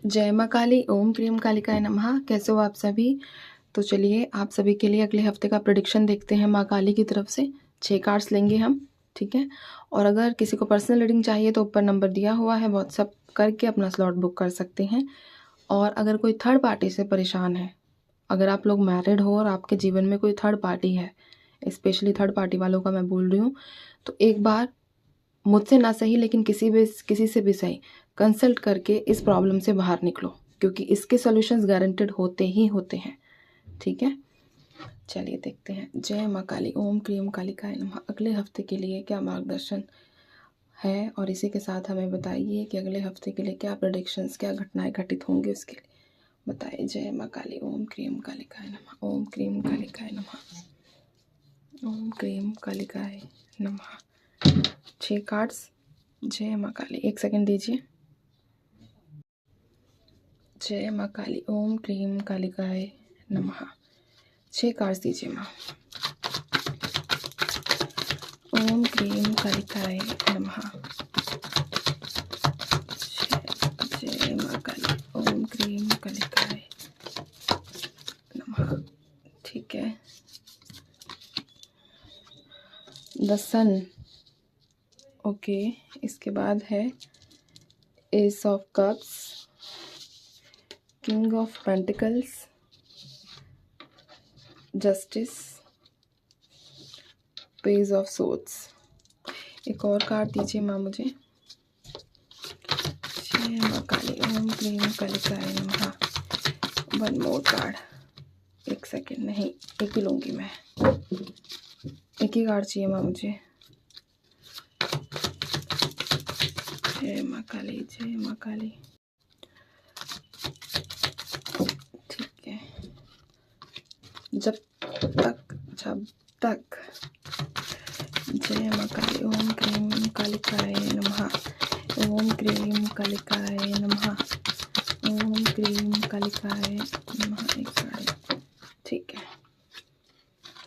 जय माँ काली, ओम क्रीम कालिकाय नमः। कैसे हो आप सभी? तो चलिए आप सभी के लिए अगले हफ्ते का प्रेडिक्शन देखते हैं माँ काली की तरफ से। 6 कार्ड्स लेंगे हम, ठीक है? और अगर किसी को पर्सनल रीडिंग चाहिए तो ऊपर नंबर दिया हुआ है, व्हाट्सअप करके अपना स्लॉट बुक कर सकते हैं। और अगर कोई थर्ड पार्टी से परेशान है, अगर आप लोग मैरिड हो और आपके जीवन में कोई थर्ड पार्टी है, स्पेशली थर्ड पार्टी वालों का मैं बोल रही हूँ, तो एक बार मुझसे ना सही लेकिन किसी से भी सही कंसल्ट करके इस प्रॉब्लम से बाहर निकलो, क्योंकि इसके सॉल्यूशंस गारंटेड होते ही होते हैं, ठीक है? चलिए देखते हैं। जय माँ काली, ओम क्रीम कालिकाय नमः। अगले हफ्ते के लिए क्या मार्गदर्शन है और इसी के साथ हमें बताइए कि अगले हफ्ते के लिए क्या प्रेडिक्शंस, क्या घटनाएं घटित होंगी, उसके लिए बताइए। जय माँ काली, ओम क्रीम कालिकाय नमः, ओम क्रीम कालिकाय नमः, ओम क्रीम कालिकाय नमः। 6 कार्ड्स। जय माँ काली, 1 सेकंड दीजिए। जय माँ काली, ओम क्रीम कालिकाय नमः। 6 कार्ड्स दीजिए माँ। ओम क्रीम कालिकाय नमः। जय माँ काली, ओम क्रीम कालिकाय नमः। ठीक है। The sun, okay. इसके बाद है ace of cups, king of pentacles, justice, page of swords. एक और कार्ड दीजिए माँ मुझे। जय माँ काली, ओम क्रीम कालिकाय नमः। 1 मोर कार्ड। 1 सेकेंड, नहीं, एक ही लूँगी मैं, एक ही कार्ड चाहिए माँ मुझे। जय माँ काली, जय माँ काली। ठीक है। जब तक जय माँ काली, ओम क्रीम कालिकाय नमः, ओम क्रीम कालिकाय नमः, ओम क्रीम कालिकाय नमः। एक कार्ड, ठीक है।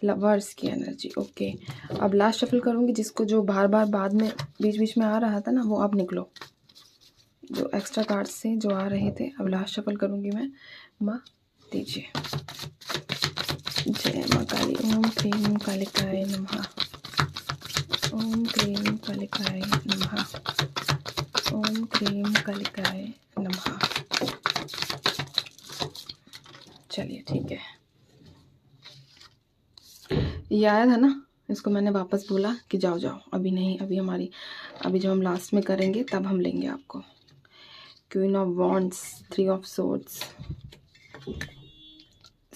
लवर्स की एनर्जी, ओके। अब लास्ट शफल करूँगी, जिसको जो बार बार बाद में बीच बीच में आ रहा था ना, वो अब निकलो, जो एक्स्ट्रा कार्ड्स से जो आ रहे थे। अब लास्ट शफल करूँगी मैं। माँ दीजिए। जय माँ काली, ओम क्रीम कालिकाय नमः, ओम क्रीम कालिकाय नमः, ओम क्रीम कालिकाय नमः। चलिए ठीक है, ये आया था ना, इसको मैंने वापस बोला कि जाओ जाओ, अभी नहीं, अभी जब हम लास्ट में करेंगे तब हम लेंगे आपको। Queen of wands, 3 of swords,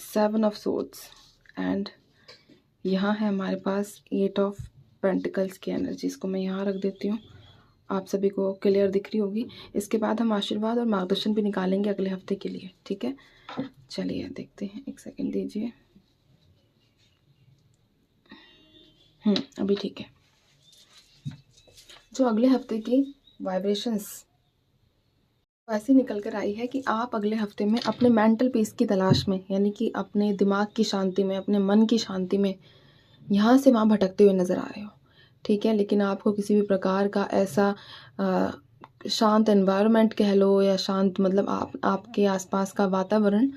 7 of swords, and यहाँ है हमारे पास 8 ऑफ पेंटिकल्स की एनर्जी। इसको मैं यहाँ रख देती हूँ, आप सभी को क्लियर दिख रही होगी। इसके बाद हम आशीर्वाद और मार्गदर्शन भी निकालेंगे अगले हफ्ते के लिए, ठीक है? चलिए देखते हैं, 1 सेकेंड दीजिए। अभी ठीक है। जो अगले हफ्ते की वाइब्रेशंस ऐसी निकल कर आई है कि आप अगले हफ्ते में अपने मेंटल पीस की तलाश में, यानी कि अपने दिमाग की शांति में, अपने मन की शांति में यहाँ से वहाँ भटकते हुए नज़र आ रहे हो, ठीक है? लेकिन आपको किसी भी प्रकार का ऐसा शांत एनवायरनमेंट कह लो, या शांत मतलब आपके आसपास का वातावरण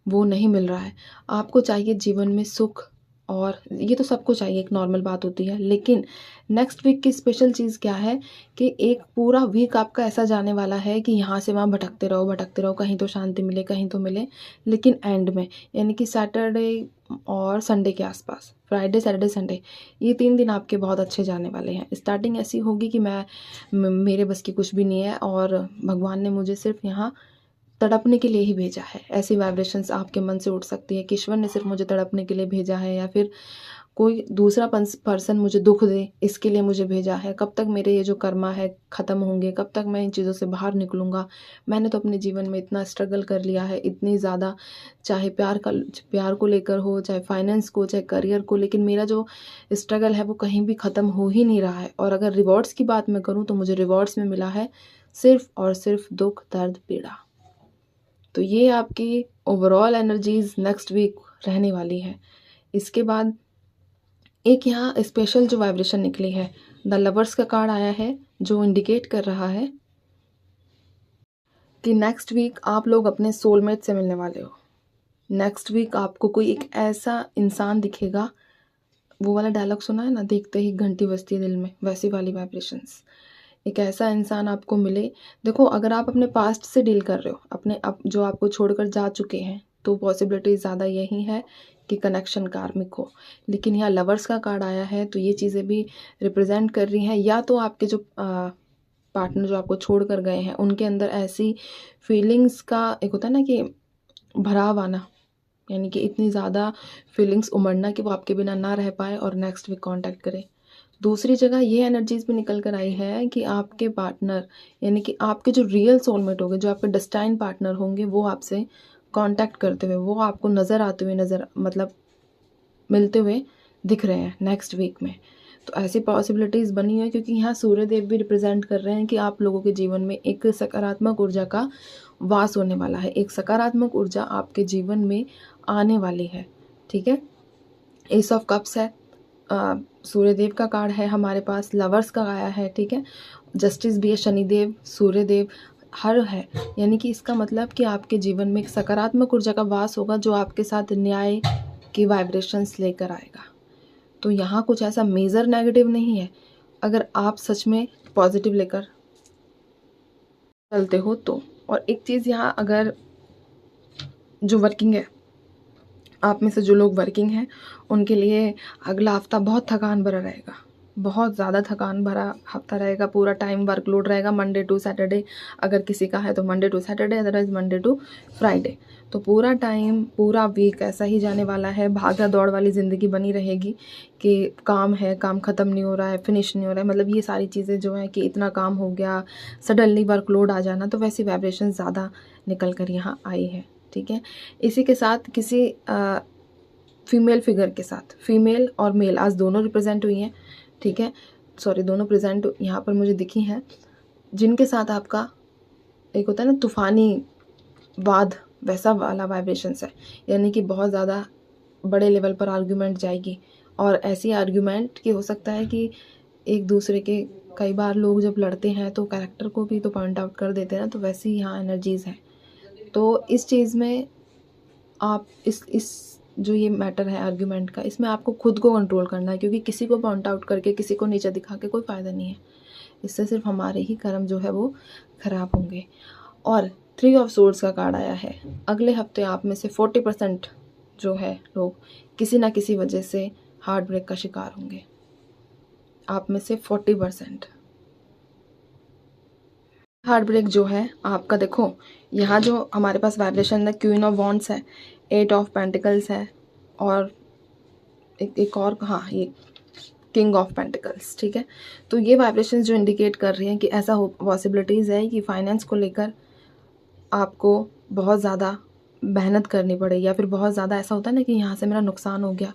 वो नहीं मिल रहा है। आपको चाहिए जीवन में सुख, और ये तो सबको चाहिए, एक नॉर्मल बात होती है। लेकिन नेक्स्ट वीक की स्पेशल चीज़ क्या है कि एक पूरा वीक आपका ऐसा जाने वाला है कि यहाँ से वहाँ भटकते रहो, कहीं तो शांति मिले, कहीं तो मिले, लेकिन एंड में, यानी कि सैटरडे और संडे के आसपास, फ्राइडे सैटरडे संडे, ये 3 दिन आपके बहुत अच्छे जाने वाले हैं। स्टार्टिंग ऐसी होगी कि मेरे बस की कुछ भी नहीं है, और भगवान ने मुझे सिर्फ यहाँ तड़पने के लिए ही भेजा है। ऐसी वाइब्रेशंस आपके मन से उठ सकती है कि ईश्वर ने सिर्फ मुझे तड़पने के लिए भेजा है, या फिर कोई दूसरा पर्सन मुझे दुख दे, इसके लिए मुझे भेजा है। कब तक मेरे ये जो कर्मा है ख़त्म होंगे, कब तक मैं इन चीज़ों से बाहर निकलूँगा? मैंने तो अपने जीवन में इतना स्ट्रगल कर लिया है, इतनी ज़्यादा, चाहे प्यार को लेकर हो, चाहे फाइनेंस को, चाहे करियर को, लेकिन मेरा जो स्ट्रगल है वो कहीं भी ख़त्म हो ही नहीं रहा है। और अगर रिवॉर्ड्स की बात मैं करूँ तो मुझे रिवॉर्ड्स में मिला है सिर्फ और सिर्फ दुख, दर्द, पीड़ा। तो ये आपकी ओवरऑल एनर्जीज नेक्स्ट वीक रहने वाली है। इसके बाद एक यहाँ स्पेशल जो वाइब्रेशन निकली है, द लवर्स का कार्ड आया है, जो इंडिकेट कर रहा है कि नेक्स्ट वीक आप लोग अपने सोलमेट से मिलने वाले हो। नेक्स्ट वीक आपको कोई एक ऐसा इंसान दिखेगा, वो वाला डायलॉग सुना है ना, देखते ही घंटी बजती है दिल में, वैसी वाली वाइब्रेशंस। एक ऐसा इंसान आपको मिले। देखो, अगर आप अपने पास्ट से डील कर रहे हो, अपने जो आपको छोड़कर जा चुके हैं, तो पॉसिबिलिटी ज़्यादा यही है कि कनेक्शन कार्मिक हो। लेकिन यहाँ लवर्स का कार्ड आया है, तो ये चीज़ें भी रिप्रेजेंट कर रही हैं, या तो आपके जो पार्टनर जो आपको छोड़ कर गए हैं, उनके अंदर ऐसी फीलिंग्स का एक होता है ना कि भराव आना, यानी कि इतनी ज़्यादा फीलिंग्स उमड़ना कि वो आपके बिना ना रह पाए और नेक्स्ट वीक कांटेक्ट करे। दूसरी जगह ये एनर्जीज भी निकल कर आई है कि आपके पार्टनर, यानी कि आपके जो रियल सोलमेट होंगे, जो आपके डेस्टाइन पार्टनर होंगे, वो आपसे कांटेक्ट करते हुए, वो आपको नज़र आते हुए, मतलब मिलते हुए दिख रहे हैं नेक्स्ट वीक में। तो ऐसी पॉसिबिलिटीज़ बनी है, क्योंकि यहाँ सूर्यदेव भी रिप्रेजेंट कर रहे हैं कि आप लोगों के जीवन में एक सकारात्मक ऊर्जा का वास होने वाला है, एक सकारात्मक ऊर्जा आपके जीवन में आने वाली है। ठीक है, एस ऑफ कप्स है, सूर्यदेव का कार्ड है हमारे पास, लवर्स का आया है। ठीक है, जस्टिस भी है, शनिदेव, सूर्यदेव हर है, यानी कि इसका मतलब कि आपके जीवन में एक सकारात्मक ऊर्जा का वास होगा, जो आपके साथ न्याय की वाइब्रेशंस लेकर आएगा। तो यहाँ कुछ ऐसा मेजर नेगेटिव नहीं है, अगर आप सच में पॉजिटिव लेकर चलते हो तो। और एक चीज़ यहाँ, अगर जो वर्किंग है, आप में से जो लोग वर्किंग हैं, उनके लिए अगला हफ्ता बहुत थकान भरा रहेगा, बहुत ज़्यादा थकान भरा हफ्ता रहेगा। पूरा टाइम वर्कलोड रहेगा, मंडे टू सैटरडे अगर किसी का है तो Monday to Saturday, otherwise Monday to Friday. तो पूरा टाइम, पूरा वीक ऐसा ही जाने वाला है। भागा दौड़ वाली ज़िंदगी बनी रहेगी कि काम है, काम ख़त्म नहीं हो रहा है, फिनिश नहीं हो रहा है, मतलब ये सारी चीज़ें जो हैं कि इतना काम हो गया, सडनली वर्कलोड आ जाना, तो वैसी वाइब्रेशन ज़्यादा निकल कर यहाँ आई है। ठीक है, इसी के साथ किसी फीमेल फिगर के साथ, फीमेल और मेल आज दोनों रिप्रेजेंट हुई हैं। ठीक है, सॉरी, दोनों प्रेजेंट यहाँ पर मुझे दिखी हैं, जिनके साथ आपका एक होता है ना तूफानी वाद, वैसा वाला वाइब्रेशंस है, यानी कि बहुत ज़्यादा बड़े लेवल पर आर्ग्यूमेंट जाएगी। और ऐसी आर्ग्यूमेंट कि हो सकता है कि एक दूसरे के, कई बार लोग जब लड़ते हैं तो कैरेक्टर को भी तो पॉइंट आउट कर देते हैं ना, तो वैसी यहाँ एनर्जीज़ हैं। तो इस चीज़ में आप इस जो ये मैटर है आर्ग्यूमेंट का, इसमें आपको खुद को कंट्रोल करना है, क्योंकि किसी को पॉइंट आउट करके, किसी को नीचे दिखा के कोई फ़ायदा नहीं है। इससे सिर्फ हमारे ही कर्म जो है वो ख़राब होंगे। और 3 ऑफ सोर्ड्स का कार्ड आया है। अगले हफ्ते आप में से 40% जो है लोग किसी ना किसी वजह से हार्ट ब्रेक का शिकार होंगे। आप में से 40% हार्ट ब्रेक जो है आपका, देखो यहाँ जो हमारे पास वाइब्रेशन है, क्वीन ऑफ वॉन्ड्स है, 8 ऑफ पेंटिकल्स है, और एक और, हाँ, ये किंग ऑफ पेंटिकल्स। ठीक है, तो ये वाइब्रेशंस जो इंडिकेट कर रही हैं कि ऐसा पॉसिबिलिटीज़ है कि फाइनेंस को लेकर आपको बहुत ज़्यादा मेहनत करनी पड़े, या फिर बहुत ज़्यादा ऐसा होता है ना कि यहाँ से मेरा नुकसान हो गया,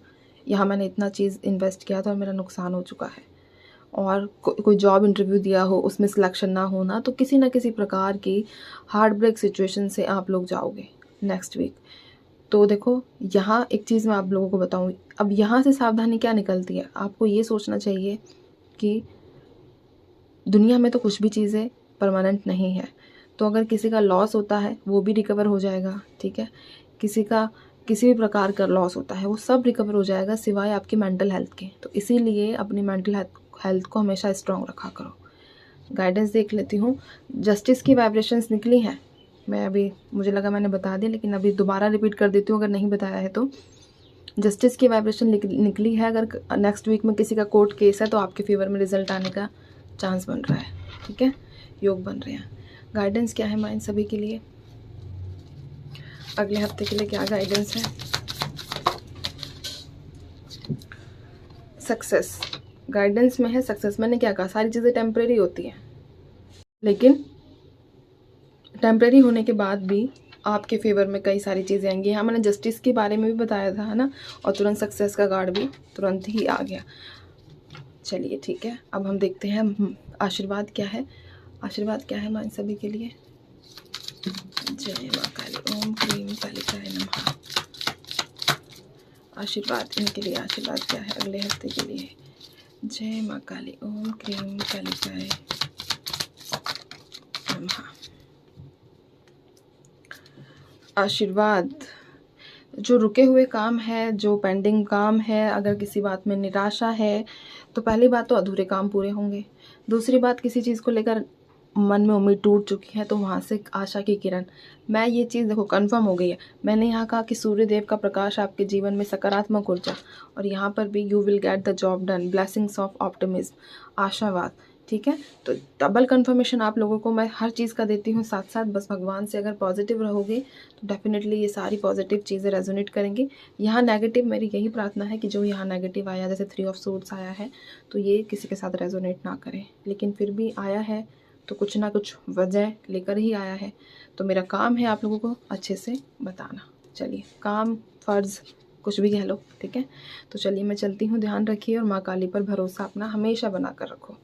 यहाँ मैंने इतना चीज़ इन्वेस्ट किया था और मेरा नुकसान हो चुका है। और कोई जॉब इंटरव्यू दिया हो, उसमें सिलेक्शन ना होना, तो किसी ना किसी प्रकार की हार्ट ब्रेक सिचुएशन से आप लोग जाओगे नेक्स्ट वीक। तो देखो, यहाँ एक चीज़ मैं आप लोगों को बताऊँ, अब यहाँ से सावधानी क्या निकलती है, आपको ये सोचना चाहिए कि दुनिया में तो कुछ भी चीज़ें परमानेंट नहीं है। तो अगर किसी का लॉस होता है वो भी रिकवर हो जाएगा। ठीक है, किसी का किसी भी प्रकार का लॉस होता है वो सब रिकवर हो जाएगा, सिवाय आपकी मेंटल हेल्थ के। तो इसीलिए अपनी मेंटल हेल्थ को हमेशा स्ट्रॉन्ग रखा करो। गाइडेंस देख लेती हूँ। जस्टिस की वाइब्रेशंस निकली हैं, मैं अभी, मुझे लगा मैंने बता दी, लेकिन अभी दोबारा रिपीट कर देती हूँ अगर नहीं बताया है तो। जस्टिस की वाइब्रेशन निकली है। अगर नेक्स्ट वीक में किसी का कोर्ट केस है तो आपके फेवर में रिजल्ट आने का चांस बन रहा है। ठीक है, योग बन रहे हैं। गाइडेंस क्या है माइन सभी के लिए, अगले हफ्ते के लिए क्या गाइडेंस है? सक्सेस गाइडेंस में है। सक्सेस, मैंने क्या कहा, सारी चीज़ें टेम्परेरी होती हैं, लेकिन टेम्परेरी होने के बाद भी आपके फेवर में कई सारी चीज़ें आएंगी। यहाँ मैंने जस्टिस के बारे में भी बताया था, है ना, और तुरंत सक्सेस का कार्ड भी तुरंत ही आ गया। चलिए ठीक है, अब हम देखते हैं आशीर्वाद क्या है। आशीर्वाद क्या है माइन सभी के लिए? जय माँ काली, ओम क्रीम कालिकाय नमः। आशीर्वाद इनके लिए, आशीर्वाद क्या है अगले हफ्ते के लिए? जय माँ काली, ओम क्रीम कालिकाय नमः। आशीर्वाद। जो रुके हुए काम है, जो पेंडिंग काम है, अगर किसी बात में निराशा है तो पहली बात तो अधूरे काम पूरे होंगे। दूसरी बात, किसी चीज़ को लेकर मन में उम्मीद टूट चुकी है तो वहाँ से आशा की किरण। मैं ये चीज़ देखो कंफर्म हो गई है। मैंने यहाँ कहा कि सूर्य देव का प्रकाश आपके जीवन में सकारात्मक ऊर्जा, और यहाँ पर भी you will get the job done, blessings of optimism, आशावाद। ठीक है, तो डबल कंफर्मेशन आप लोगों को मैं हर चीज़ का देती हूँ साथ साथ। बस भगवान से अगर पॉजिटिव रहोगे तो डेफिनेटली ये सारी पॉजिटिव चीज़ें रेजोनेट करेंगी। यहाँ नेगेटिव, मेरी यही प्रार्थना है कि जो यहाँ नेगेटिव आया, जैसे 3 ऑफ सूट्स आया है, तो ये किसी के साथ रेजोनेट ना करें। लेकिन फिर भी आया है तो कुछ ना कुछ वजह लेकर ही आया है। तो मेरा काम है आप लोगों को अच्छे से बताना। चलिए, काम, फ़र्ज़, कुछ भी कह लो, ठीक है। तो चलिए मैं चलती हूँ, ध्यान रखिए और माँ काली पर भरोसा अपना हमेशा बना कर रखो।